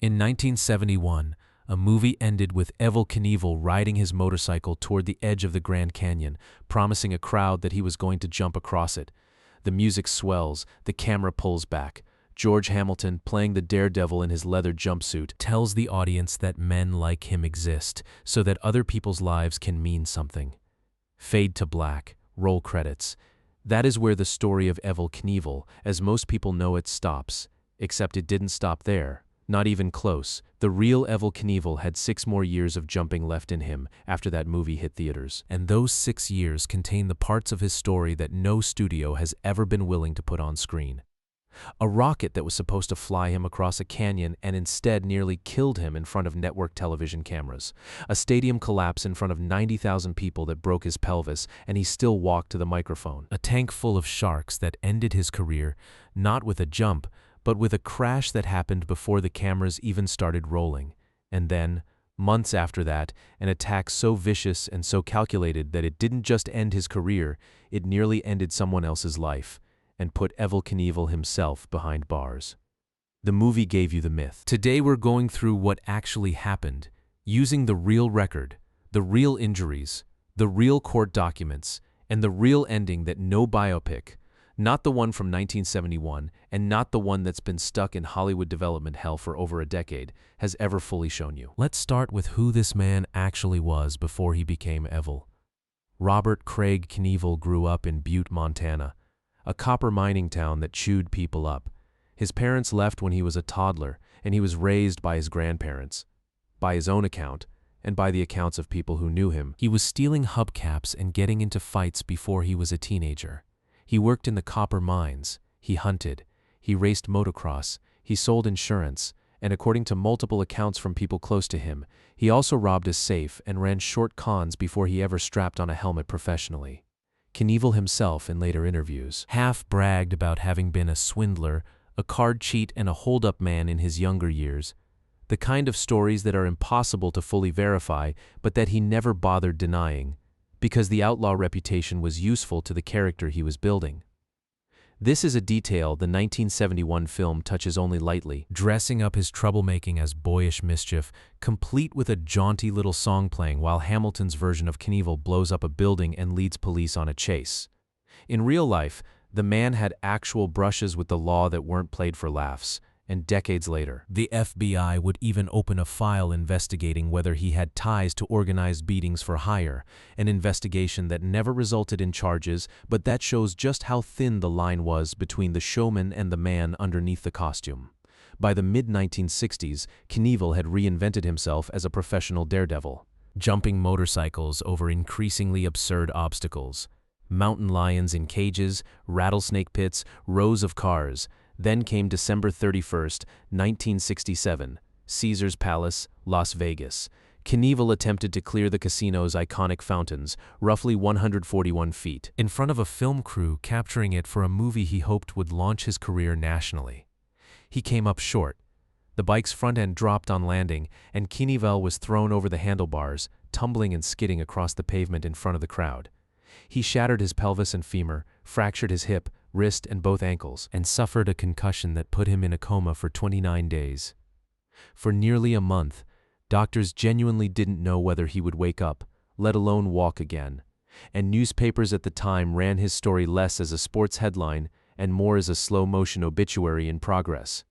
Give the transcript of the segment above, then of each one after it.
In 1971, a movie ended with Evel Knievel riding his motorcycle toward the edge of the Grand Canyon, promising a crowd that he was going to jump across it. The music swells, the camera pulls back. George Hamilton, playing the Daredevil in his leather jumpsuit, tells the audience that men like him exist, so that other people's lives can mean something. Fade to black, roll credits. That is where the story of Evel Knievel, as most people know it, stops. Except it didn't stop there. Not even close. The real Evel Knievel had 6 more years of jumping left in him after that movie hit theaters. And those 6 years contain the parts of his story that no studio has ever been willing to put on screen. A rocket that was supposed to fly him across a canyon and instead nearly killed him in front of network television cameras. A stadium collapse in front of 90,000 people that broke his pelvis, and he still walked to the microphone. A tank full of sharks that ended his career, not with a jump, but with a crash that happened before the cameras even started rolling. And then, months after that, an attack so vicious and so calculated that it didn't just end his career, it nearly ended someone else's life, and put Evel Knievel himself behind bars. The movie gave you the myth. Today we're going through what actually happened, using the real record, the real injuries, the real court documents, and the real ending that no biopic, not the one from 1971, and not the one that's been stuck in Hollywood development hell for over a decade, has ever fully shown you. Let's start with who this man actually was before he became Evel. Robert Craig Knievel grew up in Butte, Montana, a copper mining town that chewed people up. His parents left when he was a toddler, and he was raised by his grandparents. By his own account, and by the accounts of people who knew him, he was stealing hubcaps and getting into fights before he was a teenager. He worked in the copper mines, he hunted, he raced motocross, he sold insurance, and according to multiple accounts from people close to him, he also robbed a safe and ran short cons before he ever strapped on a helmet professionally. Knievel himself, in later interviews, half bragged about having been a swindler, a card cheat, and a hold-up man in his younger years. The kind of stories that are impossible to fully verify, but that he never bothered denying, because the outlaw reputation was useful to the character he was building. This is a detail the 1971 film touches only lightly, dressing up his troublemaking as boyish mischief, complete with a jaunty little song playing while Hamilton's version of Knievel blows up a building and leads police on a chase. In real life, the man had actual brushes with the law that weren't played for laughs, and decades later, the FBI would even open a file investigating whether he had ties to organized beatings for hire, an investigation that never resulted in charges, but that shows just how thin the line was between the showman and the man underneath the costume. By the mid-1960s, Knievel had reinvented himself as a professional daredevil, jumping motorcycles over increasingly absurd obstacles. Mountain lions in cages, rattlesnake pits, rows of cars. Then came December 31st, 1967, Caesar's Palace, Las Vegas. Knievel attempted to clear the casino's iconic fountains, roughly 141 feet, in front of a film crew capturing it for a movie he hoped would launch his career nationally. He came up short. The bike's front end dropped on landing, and Knievel was thrown over the handlebars, tumbling and skidding across the pavement in front of the crowd. He shattered his pelvis and femur, fractured his hip, wrist, and both ankles, and suffered a concussion that put him in a coma for 29 days. For nearly a month, doctors genuinely didn't know whether he would wake up, let alone walk again, and newspapers at the time ran his story less as a sports headline and more as a slow-motion obituary in progress.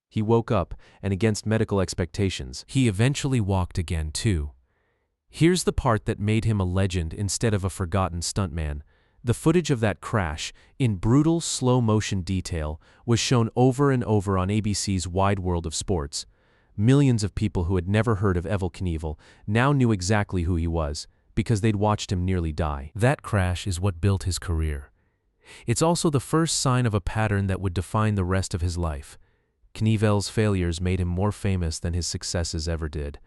He woke up, and against medical expectations, he eventually walked again too. Here's the part that made him a legend instead of a forgotten stuntman. The footage of that crash, in brutal, slow-motion detail, was shown over and over on ABC's Wide World of Sports. Millions of people who had never heard of Evel Knievel now knew exactly who he was, because they'd watched him nearly die. That crash is what built his career. It's also the first sign of a pattern that would define the rest of his life. Knievel's failures made him more famous than his successes ever did.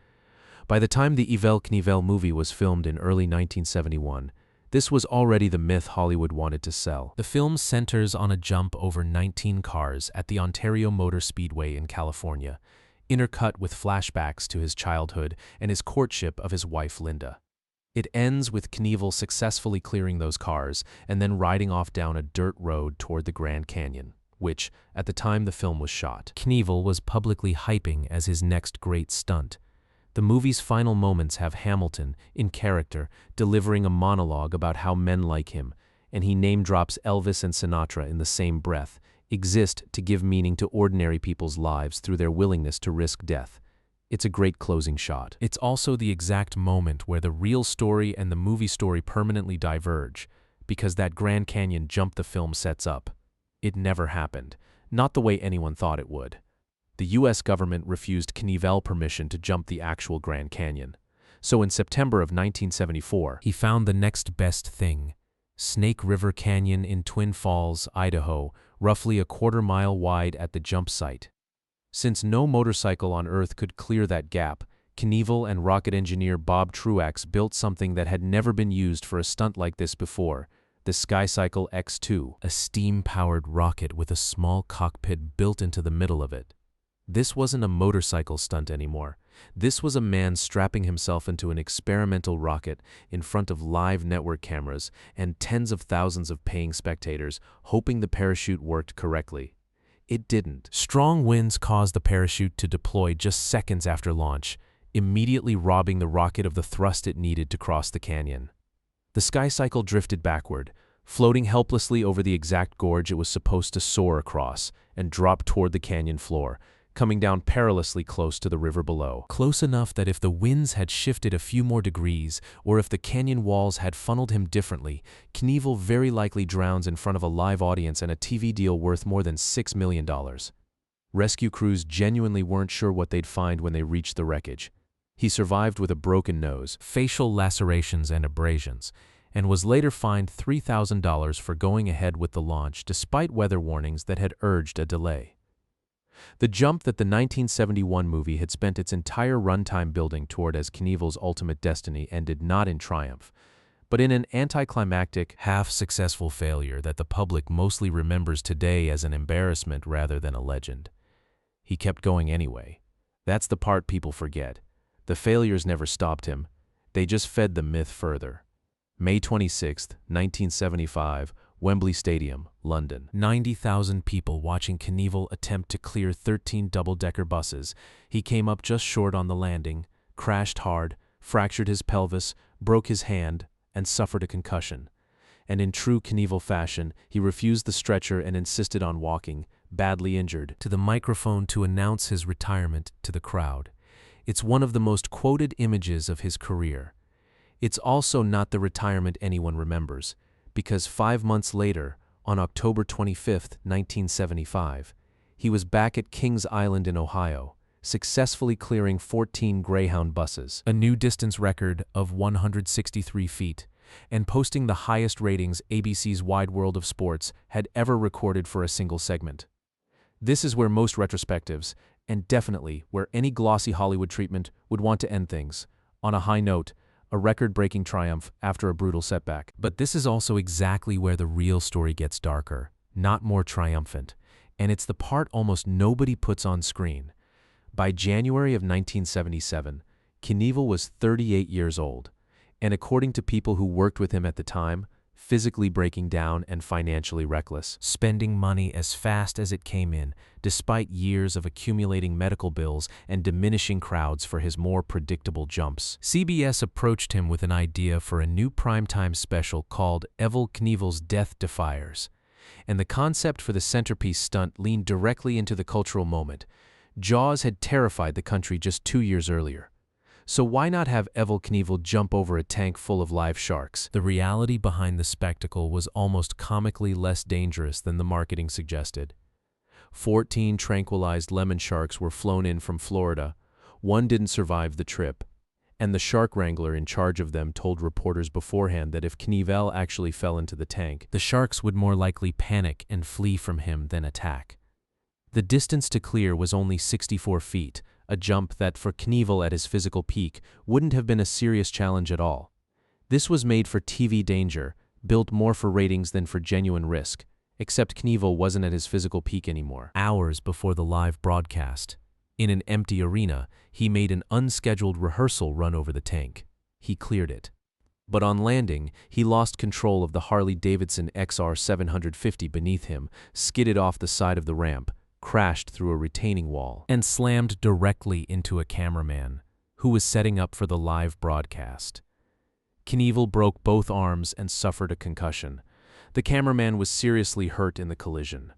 By the time the Evel Knievel movie was filmed in early 1971, this was already the myth Hollywood wanted to sell. The film centers on a jump over 19 cars at the Ontario Motor Speedway in California, intercut with flashbacks to his childhood and his courtship of his wife Linda. It ends with Knievel successfully clearing those cars and then riding off down a dirt road toward the Grand Canyon. which, at the time the film was shot, Knievel was publicly hyping as his next great stunt. The movie's final moments have Hamilton, in character, delivering a monologue about how men like him, and he name-drops Elvis and Sinatra in the same breath, exist to give meaning to ordinary people's lives through their willingness to risk death. It's a great closing shot. It's also the exact moment where the real story and the movie story permanently diverge, because that Grand Canyon jump the film sets up. It never happened, not the way anyone thought it would. The U.S. government refused Knievel permission to jump the actual Grand Canyon. So in September of 1974, he found the next best thing: Snake River Canyon in Twin Falls, Idaho, roughly a quarter-mile wide at the jump site. Since no motorcycle on Earth could clear that gap, Knievel and rocket engineer Bob Truax built something that had never been used for a stunt like this before: the SkyCycle X2, a steam-powered rocket with a small cockpit built into the middle of it. This wasn't a motorcycle stunt anymore. This was a man strapping himself into an experimental rocket in front of live network cameras and tens of thousands of paying spectators, hoping the parachute worked correctly. It didn't. Strong winds caused the parachute to deploy just seconds after launch, immediately robbing the rocket of the thrust it needed to cross the canyon. The SkyCycle drifted backward, floating helplessly over the exact gorge it was supposed to soar across, and dropped toward the canyon floor, coming down perilously close to the river below. Close enough that if the winds had shifted a few more degrees, or if the canyon walls had funneled him differently, Knievel very likely drowns in front of a live audience and a TV deal worth more than $6 million. Rescue crews genuinely weren't sure what they'd find when they reached the wreckage. He survived with a broken nose, facial lacerations and abrasions, and was later fined $3,000 for going ahead with the launch despite weather warnings that had urged a delay. The jump that the 1971 movie had spent its entire runtime building toward as Knievel's ultimate destiny ended not in triumph, but in an anticlimactic, half-successful failure that the public mostly remembers today as an embarrassment rather than a legend. He kept going anyway. That's the part people forget. The failures never stopped him. They just fed the myth further. May 26, 1975, Wembley Stadium, London. 90,000 people watching Knievel attempt to clear 13 double-decker buses. He came up just short on the landing, crashed hard, fractured his pelvis, broke his hand, and suffered a concussion. And in true Knievel fashion, he refused the stretcher and insisted on walking, badly injured, to the microphone to announce his retirement to the crowd. It's one of the most quoted images of his career. It's also not the retirement anyone remembers, because 5 months later, on October 25, 1975, he was back at Kings Island in Ohio, successfully clearing 14 Greyhound buses, a new distance record of 163 feet, and posting the highest ratings ABC's Wide World of Sports had ever recorded for a single segment. This is where most retrospectives, and definitely where any glossy Hollywood treatment, would want to end things, on a high note, a record-breaking triumph after a brutal setback. But this is also exactly where the real story gets darker, not more triumphant, and it's the part almost nobody puts on screen. By January of 1977, Knievel was 38 years old, and according to people who worked with him at the time, physically breaking down and financially reckless, spending money as fast as it came in, despite years of accumulating medical bills and diminishing crowds for his more predictable jumps. CBS approached him with an idea for a new primetime special called Evel Knievel's Death Defiers, and the concept for the centerpiece stunt leaned directly into the cultural moment. Jaws had terrified the country just 2 years earlier. So why not have Evel Knievel jump over a tank full of live sharks? The reality behind the spectacle was almost comically less dangerous than the marketing suggested. 14 tranquilized lemon sharks were flown in from Florida. One didn't survive the trip, and the shark wrangler in charge of them told reporters beforehand that if Knievel actually fell into the tank, the sharks would more likely panic and flee from him than attack. The distance to clear was only 64 feet, a jump that, for Knievel at his physical peak, wouldn't have been a serious challenge at all. This was made for TV danger, built more for ratings than for genuine risk, except Knievel wasn't at his physical peak anymore. Hours before the live broadcast, in an empty arena, he made an unscheduled rehearsal run over the tank. He cleared it. But on landing, he lost control of the Harley-Davidson XR 750 beneath him, skidded off the side of the ramp, crashed through a retaining wall, and slammed directly into a cameraman who was setting up for the live broadcast. Knievel broke both arms and suffered a concussion. The cameraman was seriously hurt in the collision.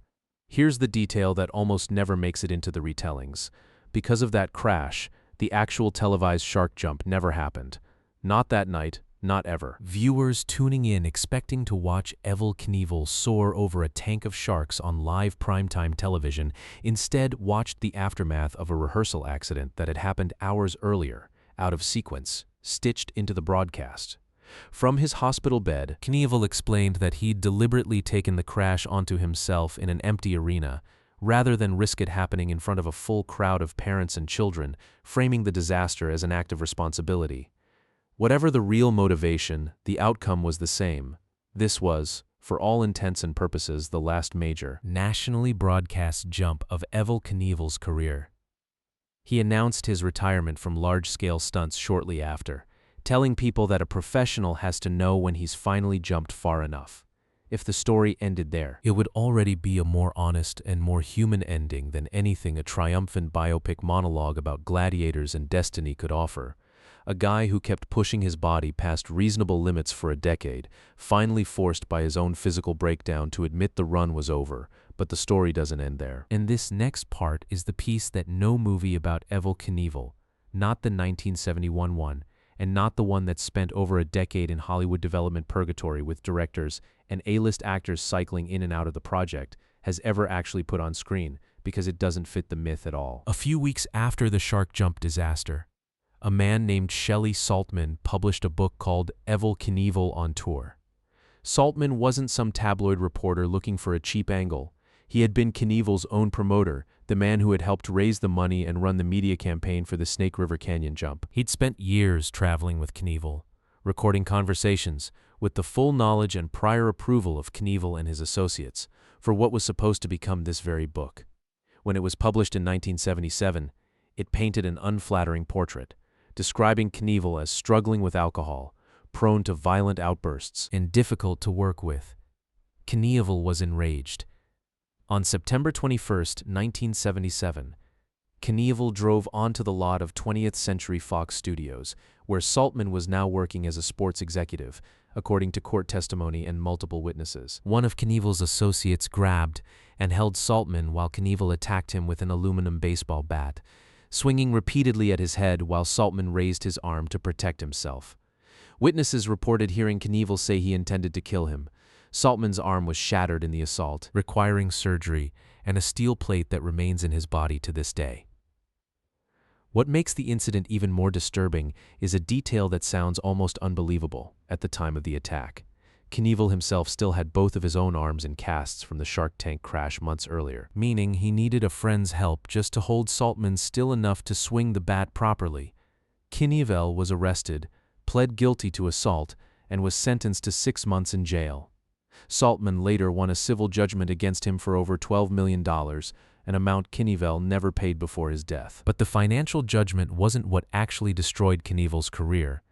Here's the detail that almost never makes it into the retellings. Because of that crash, the actual televised shark jump never happened. Not that night, not ever. Viewers tuning in expecting to watch Evel Knievel soar over a tank of sharks on live primetime television instead watched the aftermath of a rehearsal accident that had happened hours earlier, out of sequence, stitched into the broadcast. From his hospital bed, Knievel explained that he'd deliberately taken the crash onto himself in an empty arena, rather than risk it happening in front of a full crowd of parents and children, framing the disaster as an act of responsibility. Whatever the real motivation, the outcome was the same. This was, for all intents and purposes, the last major, nationally broadcast jump of Evel Knievel's career. He announced his retirement from large-scale stunts shortly after, telling people that a professional has to know when he's finally jumped far enough. If the story ended there, it would already be a more honest and more human ending than anything a triumphant biopic monologue about gladiators and destiny could offer. A guy who kept pushing his body past reasonable limits for a decade, finally forced by his own physical breakdown to admit the run was over, but the story doesn't end there. And this next part is the piece that no movie about Evel Knievel, not the 1971 one, and not the one that spent over a decade in Hollywood development purgatory with directors and A-list actors cycling in and out of the project, has ever actually put on screen, because it doesn't fit the myth at all. A few weeks after the shark jump disaster, a man named Shelley Saltman published a book called Evel Knievel on Tour. Saltman wasn't some tabloid reporter looking for a cheap angle. He had been Knievel's own promoter, the man who had helped raise the money and run the media campaign for the Snake River Canyon jump. He'd spent years traveling with Knievel, recording conversations, with the full knowledge and prior approval of Knievel and his associates, for what was supposed to become this very book. When it was published in 1977, it painted an unflattering portrait, describing Knievel as struggling with alcohol, prone to violent outbursts, and difficult to work with. Knievel was enraged. On September 21, 1977, Knievel drove onto the lot of 20th Century Fox Studios, where Saltman was now working as a sports executive, according to court testimony and multiple witnesses. One of Knievel's associates grabbed and held Saltman while Knievel attacked him with an aluminum baseball bat, swinging repeatedly at his head while Saltman raised his arm to protect himself. Witnesses reported hearing Knievel say he intended to kill him. Saltman's arm was shattered in the assault, requiring surgery and a steel plate that remains in his body to this day. What makes the incident even more disturbing is a detail that sounds almost unbelievable at the time of the attack. Knievel himself still had both of his own arms in casts from the Shark Tank crash months earlier, meaning he needed a friend's help just to hold Saltman still enough to swing the bat properly. Knievel was arrested, pled guilty to assault, and was sentenced to 6 months in jail. Saltman later won a civil judgment against him for over $12 million, an amount Knievel never paid before his death. But the financial judgment wasn't what actually destroyed Knievel's career.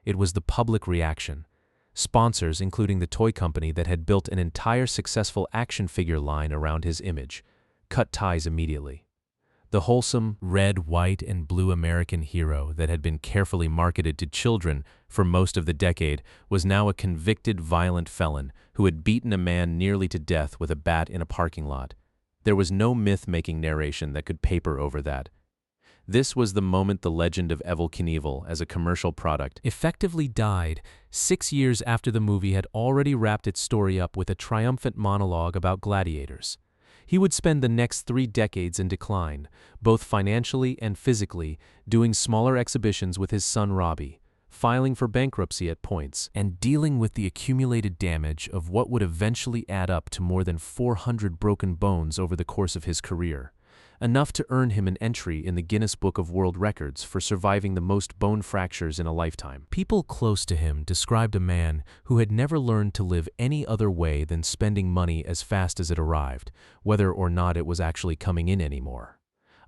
It was the public reaction. Sponsors, including the toy company that had built an entire successful action figure line around his image, cut ties immediately. The wholesome red, white, and blue American hero that had been carefully marketed to children for most of the decade was now a convicted violent felon who had beaten a man nearly to death with a bat in a parking lot. There was no myth-making narration that could paper over that. This was the moment the legend of Evel Knievel as a commercial product effectively died 6 years after the movie had already wrapped its story up with a triumphant monologue about gladiators. He would spend the next 3 decades in decline, both financially and physically, doing smaller exhibitions with his son Robbie, filing for bankruptcy at points, and dealing with the accumulated damage of what would eventually add up to more than 400 broken bones over the course of his career, enough to earn him an entry in the Guinness Book of World Records for surviving the most bone fractures in a lifetime. People close to him described a man who had never learned to live any other way than spending money as fast as it arrived, whether or not it was actually coming in anymore.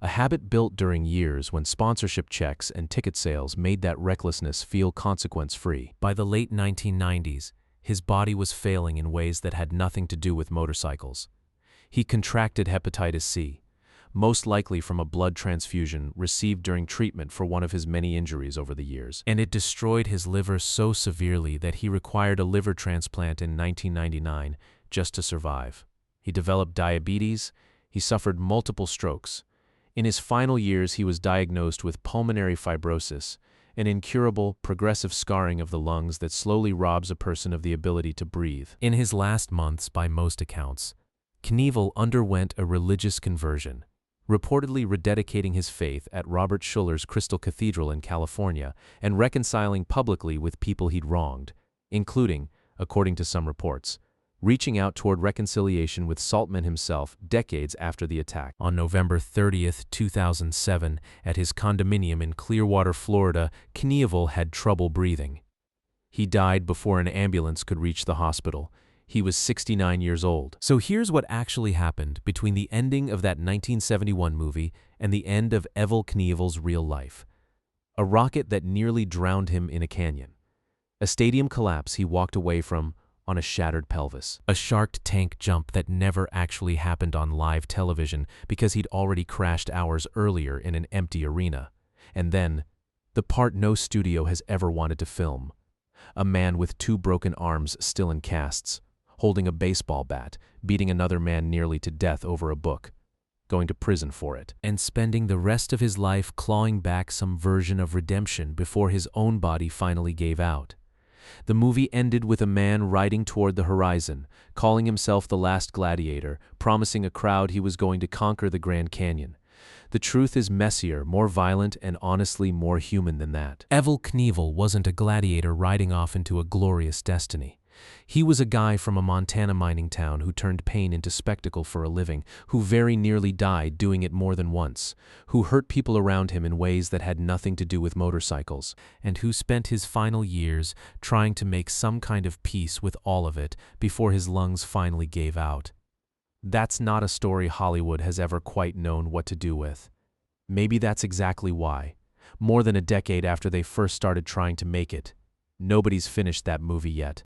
a habit built during years when sponsorship checks and ticket sales made that recklessness feel consequence-free. By the late 1990s, his body was failing in ways that had nothing to do with motorcycles. He contracted hepatitis C, most likely from a blood transfusion received during treatment for one of his many injuries over the years, and it destroyed his liver so severely that he required a liver transplant in 1999 just to survive. He developed diabetes, he suffered multiple strokes. In his final years, he was diagnosed with pulmonary fibrosis, an incurable, progressive scarring of the lungs that slowly robs a person of the ability to breathe. In his last months, by most accounts, Knievel underwent a religious conversion, reportedly rededicating his faith at Robert Schuller's Crystal Cathedral in California and reconciling publicly with people he'd wronged, including, according to some reports, reaching out toward reconciliation with Saltman himself decades after the attack. On November 30, 2007, at his condominium in Clearwater, Florida, Knievel had trouble breathing. He died before an ambulance could reach the hospital. He was 69 years old. So here's what actually happened between the ending of that 1971 movie and the end of Evel Knievel's real life. A rocket that nearly drowned him in a canyon. A stadium collapse he walked away from on a shattered pelvis. A Shark Tank jump that never actually happened on live television because he'd already crashed hours earlier in an empty arena. And then, the part no studio has ever wanted to film. A man with 2 broken arms still in casts, holding a baseball bat, beating another man nearly to death over a book, going to prison for it, and spending the rest of his life clawing back some version of redemption before his own body finally gave out. The movie ended with a man riding toward the horizon, calling himself the last gladiator, promising a crowd he was going to conquer the Grand Canyon. The truth is messier, more violent, and honestly more human than that. Evel Knievel wasn't a gladiator riding off into a glorious destiny. He was a guy from a Montana mining town who turned pain into spectacle for a living, who very nearly died doing it more than once, who hurt people around him in ways that had nothing to do with motorcycles, and who spent his final years trying to make some kind of peace with all of it before his lungs finally gave out. That's not a story Hollywood has ever quite known what to do with. Maybe that's exactly why, more than a decade after they first started trying to make it, nobody's finished that movie yet.